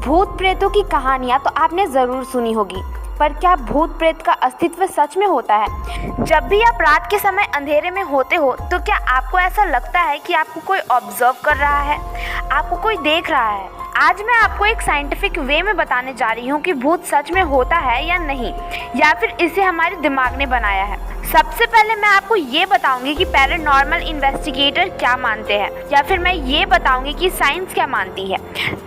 भूत प्रेतों की कहानियाँ तो आपने ज़रूर सुनी होगी, पर क्या भूत प्रेत का अस्तित्व सच में होता है? जब भी आप रात के समय अंधेरे में होते हो तो क्या आपको ऐसा लगता है कि आपको कोई ऑब्जर्व कर रहा है, आपको कोई देख रहा है? आज मैं आपको एक साइंटिफिक वे में बताने जा रही हूँ कि भूत सच में होता है या नहीं, या फिर इसे हमारे दिमाग ने बनाया है। सबसे पहले मैं आपको ये बताऊंगी कि पैरानॉर्मल इन्वेस्टिगेटर क्या मानते हैं, या फिर मैं ये बताऊंगी कि साइंस क्या मानती है,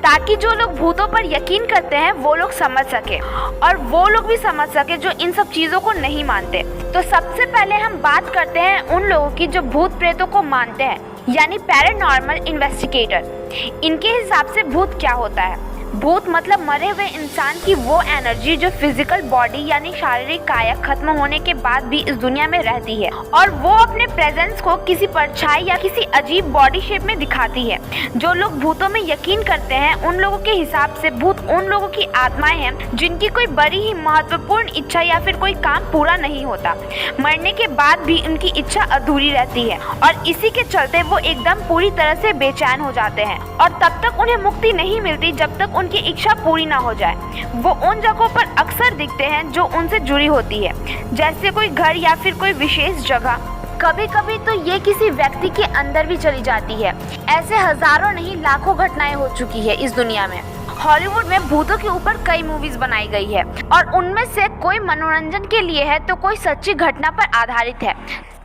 ताकि जो लोग भूतों पर यकीन करते हैं वो लोग समझ सके और वो लोग भी समझ सके जो इन सब चीज़ों को नहीं मानते। तो सबसे पहले हम बात करते हैं उन लोगों की जो भूत प्रेतों को मानते हैं, यानी पैरानॉर्मल इन्वेस्टिगेटर। इनके हिसाब से भूत क्या होता है? भूत मतलब मरे हुए इंसान की वो एनर्जी जो फिजिकल बॉडी यानी शारीरिक काया खत्म होने के बाद भी इस दुनिया में रहती है और वो अपने प्रेजेंस को किसी परछाई या किसी अजीब बॉडी शेप में दिखाती है। जो लोग भूतों में यकीन करते हैं उन लोगों के हिसाब से भूत उन लोगों की आत्माएं हैं जिनकी कोई बड़ी ही महत्वपूर्ण इच्छा या फिर कोई काम पूरा नहीं होता। मरने के बाद भी उनकी इच्छा अधूरी रहती है और इसी के चलते वो एकदम पूरी तरह से बेचैन हो जाते हैं और तब तक उन्हें मुक्ति नहीं मिलती जब तक उनकी इच्छा पूरी ना हो जाए। वो उन जगहों पर अक्सर दिखते हैं जो उनसे जुड़ी होती है, जैसे कोई घर या फिर कोई विशेष जगह। कभी कभी तो ये किसी व्यक्ति के अंदर भी चली जाती है। ऐसे हजारों नहीं लाखों घटनाएं हो चुकी है इस दुनिया में। हॉलीवुड में भूतों के ऊपर कई मूवीज बनाई गई है और उनमें से कोई मनोरंजन के लिए है तो कोई सच्ची घटना पर आधारित है,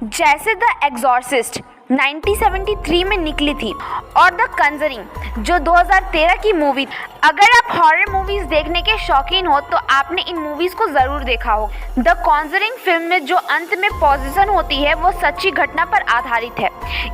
जैसे द एक्सॉर्सिस्ट 1973 में निकली थी और द कंजरिंग जो 2013 की मूवी। अगर आप हॉरर मूवीज देखने के शौकीन हो तो आपने इन मूवीज को जरूर देखा हो। द कॉन्जरिंग फिल्म में जो अंत में पोजीशन होती है वो सच्ची घटना पर आधारित है।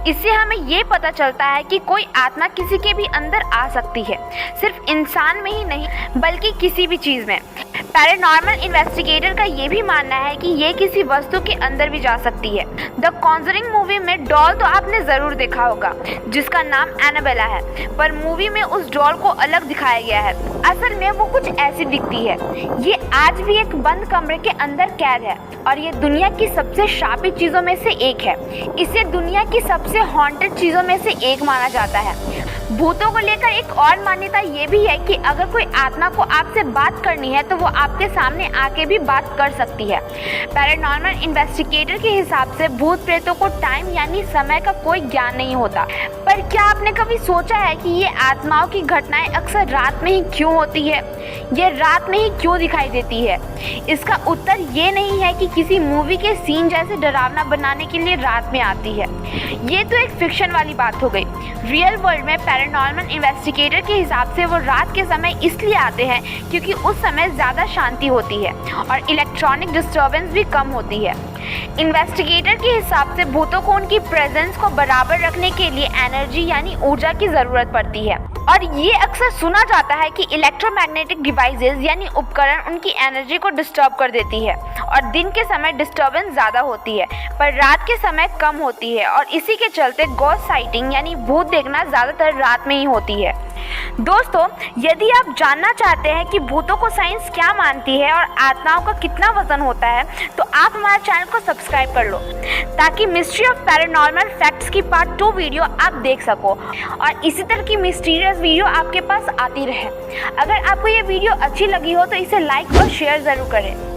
इससे हमें ये पता चलता है कि कोई आत्मा किसी के भी अंदर आ सकती है, सिर्फ इंसान में ही नहीं बल्कि किसी भी चीज में। पैरानॉर्मल इन्वेस्टिगेटर का ये भी मानना है कि ये किसी वस्तु के अंदर भी जा सकती है। द कॉन्जरिंग मूवी में डॉल तो आपने जरूर देखा होगा जिसका नाम एनाबेला है, पर मूवी में उस डॉल को अलग दिखाया गया है। असल में वो कुछ ऐसी दिखती है। ये आज भी एक बंद कमरे के अंदर कैद है और ये दुनिया की सबसे शापित चीजों में से एक है। इसे दुनिया की सबसे हॉन्टेड चीजों में से एक माना जाता है। भूतों को लेकर एक और मान्यता ये भी है कि अगर कोई आत्मा को आपसे बात करनी है तो वो आपके सामने आके भी बात कर सकती है। पैरानॉर्मल इन्वेस्टिगेटर के हिसाब से भूत प्रेतों को टाइम यानी समय का कोई ज्ञान नहीं होता। पर क्या आपने कभी सोचा है कि ये आत्माओं की घटनाएं अक्सर रात में ही क्यों होती है? ये रात में ही क्यों दिखाई देती है? इसका उत्तर ये नहीं है कि किसी मूवी के सीन जैसे डरावना बनाने के लिए रात में आती है। ये तो एक फिक्शन वाली बात हो गई। रियल वर्ल्ड में पैरानॉर्मल इन्वेस्टिगेटर के हिसाब से वो रात के समय इसलिए आते हैं क्योंकि उस समय ज़्यादा शांति होती है और इलेक्ट्रॉनिक डिस्टर्बेंस भी कम होती है। इन्वेस्टिगेटर के हिसाब से भूतों को उनकी प्रेजेंस को बराबर रखने के लिए एनर्जी यानी ऊर्जा की ज़रूरत पड़ती है और ये अक्सर सुना जाता है कि इलेक्ट्रोमैग्नेटिक डिवाइसेस यानी उपकरण उनकी एनर्जी को डिस्टर्ब कर देती है और दिन के समय डिस्टर्बेंस ज़्यादा होती है पर रात के समय कम होती है और इसी के चलते गोस्ट साइटिंग यानी भूत देखना ज़्यादातर रात में ही होती है। दोस्तों, यदि आप जानना चाहते हैं कि भूतों को साइंस क्या मानती है और आत्माओं का कितना वजन होता है तो आप हमारे चैनल को सब्सक्राइब कर लो ताकि मिस्ट्री ऑफ पैरानॉर्मल फैक्ट्स की पार्ट 2 वीडियो आप देख सको और इसी तरह की मिस्टीरियस वीडियो आपके पास आती रहे। अगर आपको ये वीडियो अच्छी लगी हो तो इसे लाइक और शेयर ज़रूर करें।